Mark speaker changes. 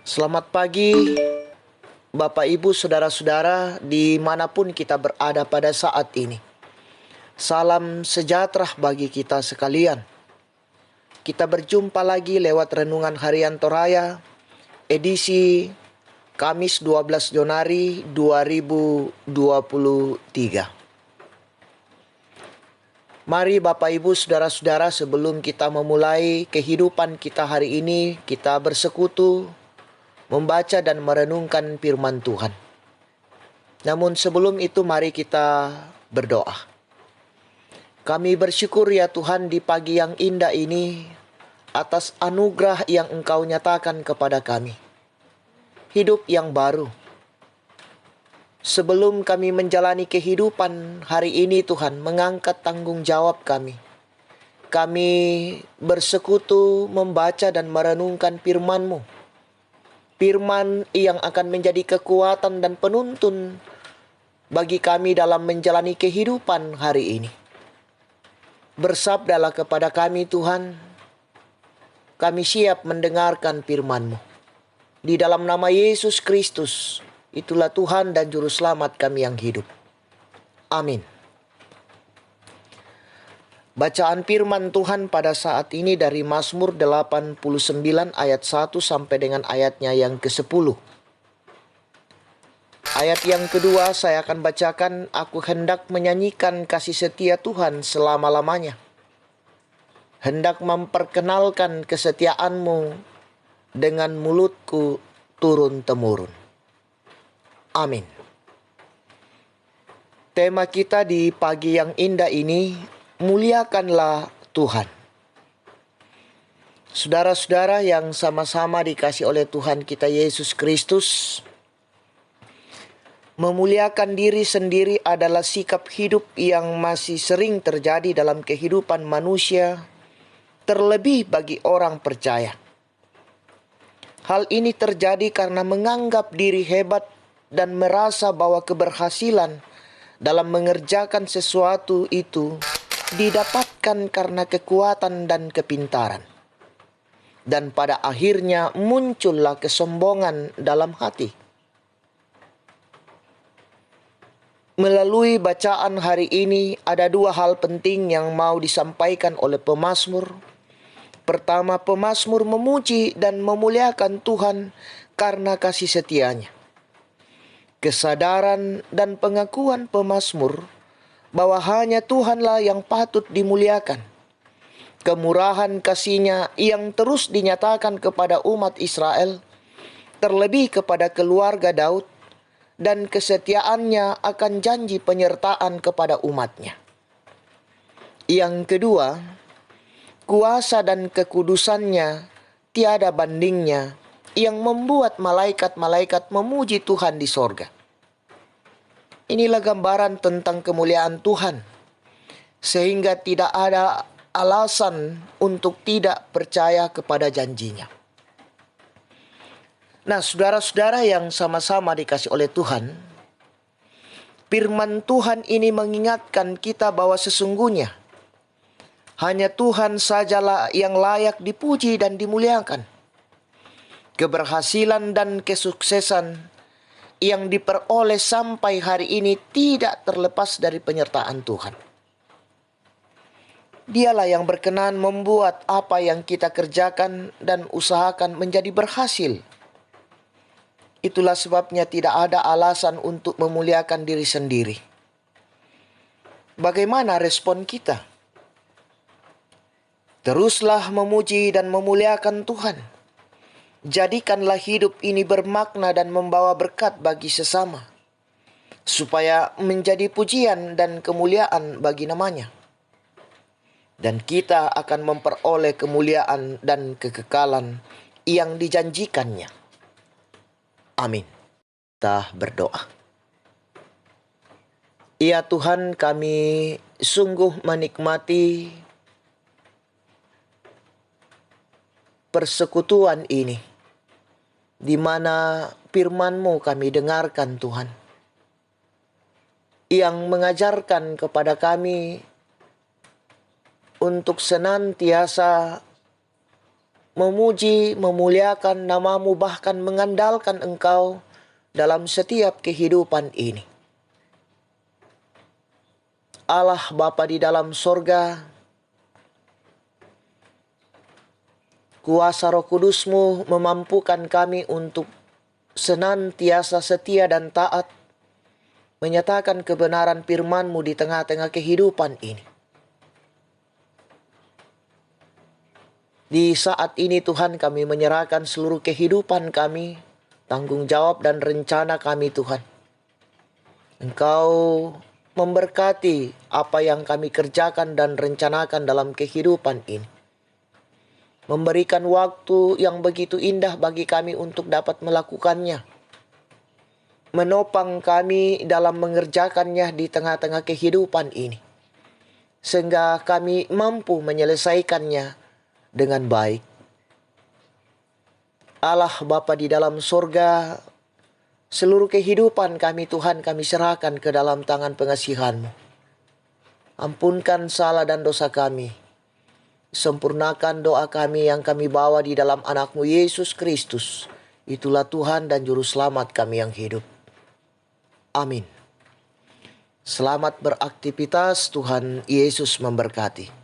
Speaker 1: Selamat pagi, Bapak Ibu, Saudara-saudara, dimanapun kita berada pada saat ini. Salam sejahtera bagi kita sekalian. Kita berjumpa lagi lewat Renungan Harian Toraya, edisi Kamis 12 Januari 2023. Mari Bapak Ibu Saudara-saudara, sebelum kita memulai kehidupan kita hari ini, kita bersekutu, membaca dan merenungkan firman Tuhan. Namun sebelum itu mari kita berdoa. Kami bersyukur ya Tuhan di pagi yang indah ini atas anugerah yang Engkau nyatakan kepada kami. Hidup yang baru. Sebelum kami menjalani kehidupan hari ini Tuhan, mengangkat tanggung jawab kami. Kami bersekutu membaca dan merenungkan firman-Mu. Firman yang akan menjadi kekuatan dan penuntun bagi kami dalam menjalani kehidupan hari ini. Bersabdalah kepada kami Tuhan, kami siap mendengarkan firman-Mu. Di dalam nama Yesus Kristus, itulah Tuhan dan Juru Selamat kami yang hidup. Amin. Bacaan firman Tuhan pada saat ini dari Mazmur 89 ayat 1 sampai dengan ayatnya yang ke-10. Ayat yang kedua saya akan bacakan, aku hendak menyanyikan kasih setia Tuhan selama-lamanya. Hendak memperkenalkan kesetiaan-Mu dengan mulutku turun-temurun. Amin. Tema kita di pagi yang indah ini, muliakanlah Tuhan. Saudara-saudara yang sama-sama dikasih oleh Tuhan kita Yesus Kristus, memuliakan diri sendiri adalah sikap hidup yang masih sering terjadi dalam kehidupan manusia, terlebih bagi orang percaya. Hal ini terjadi karena menganggap diri hebat dan merasa bahwa keberhasilan dalam mengerjakan sesuatu itu didapatkan karena kekuatan dan kepintaran. Dan pada akhirnya muncullah kesombongan dalam hati. Melalui bacaan hari ini ada dua hal penting yang mau disampaikan oleh pemazmur. Pertama, pemazmur memuji dan memuliakan Tuhan karena kasih setianya. Kesadaran dan pengakuan pemazmur bahwa hanya Tuhanlah yang patut dimuliakan. Kemurahan kasih-Nya yang terus dinyatakan kepada umat Israel, terlebih kepada keluarga Daud, dan kesetiaannya akan janji penyertaan kepada umat-Nya. Yang kedua, kuasa dan kekudusan-Nya tiada bandingnya yang membuat malaikat-malaikat memuji Tuhan di sorga. Inilah gambaran tentang kemuliaan Tuhan, sehingga tidak ada alasan untuk tidak percaya kepada janji-Nya. Nah, saudara-saudara yang sama-sama dikasih oleh Tuhan, firman Tuhan ini mengingatkan kita bahwa sesungguhnya hanya Tuhan sajalah yang layak dipuji dan dimuliakan. Keberhasilan dan kesuksesan yang diperoleh sampai hari ini tidak terlepas dari penyertaan Tuhan. Dialah yang berkenan membuat apa yang kita kerjakan dan usahakan menjadi berhasil. Itulah sebabnya tidak ada alasan untuk memuliakan diri sendiri. Bagaimana respon kita? Teruslah memuji dan memuliakan Tuhan. Jadikanlah hidup ini bermakna dan membawa berkat bagi sesama, supaya menjadi pujian dan kemuliaan bagi nama-Nya. Dan kita akan memperoleh kemuliaan dan kekekalan yang dijanjikan-Nya. Amin. Kita berdoa. Ya Tuhan, kami sungguh menikmati persekutuan ini, di mana firman-Mu kami dengarkan Tuhan, yang mengajarkan kepada kami untuk senantiasa memuji, memuliakan nama-Mu, bahkan mengandalkan Engkau dalam setiap kehidupan ini. Allah Bapa di dalam sorga, kuasa Roh Kudus-Mu memampukan kami untuk senantiasa setia dan taat, menyatakan kebenaran firman-Mu di tengah-tengah kehidupan ini. Di saat ini Tuhan, kami menyerahkan seluruh kehidupan kami, tanggung jawab dan rencana kami Tuhan. Engkau memberkati apa yang kami kerjakan dan rencanakan dalam kehidupan ini. Memberikan waktu yang begitu indah bagi kami untuk dapat melakukannya. Menopang kami dalam mengerjakannya di tengah-tengah kehidupan ini. Sehingga kami mampu menyelesaikannya dengan baik. Allah Bapa di dalam sorga, seluruh kehidupan kami Tuhan kami serahkan ke dalam tangan pengasihan-Mu. Ampunkan salah dan dosa kami. Sempurnakan doa kami yang kami bawa di dalam anak-Mu Yesus Kristus. Itulah Tuhan dan Juru Selamat kami yang hidup. Amin. Selamat beraktivitas, Tuhan Yesus memberkati.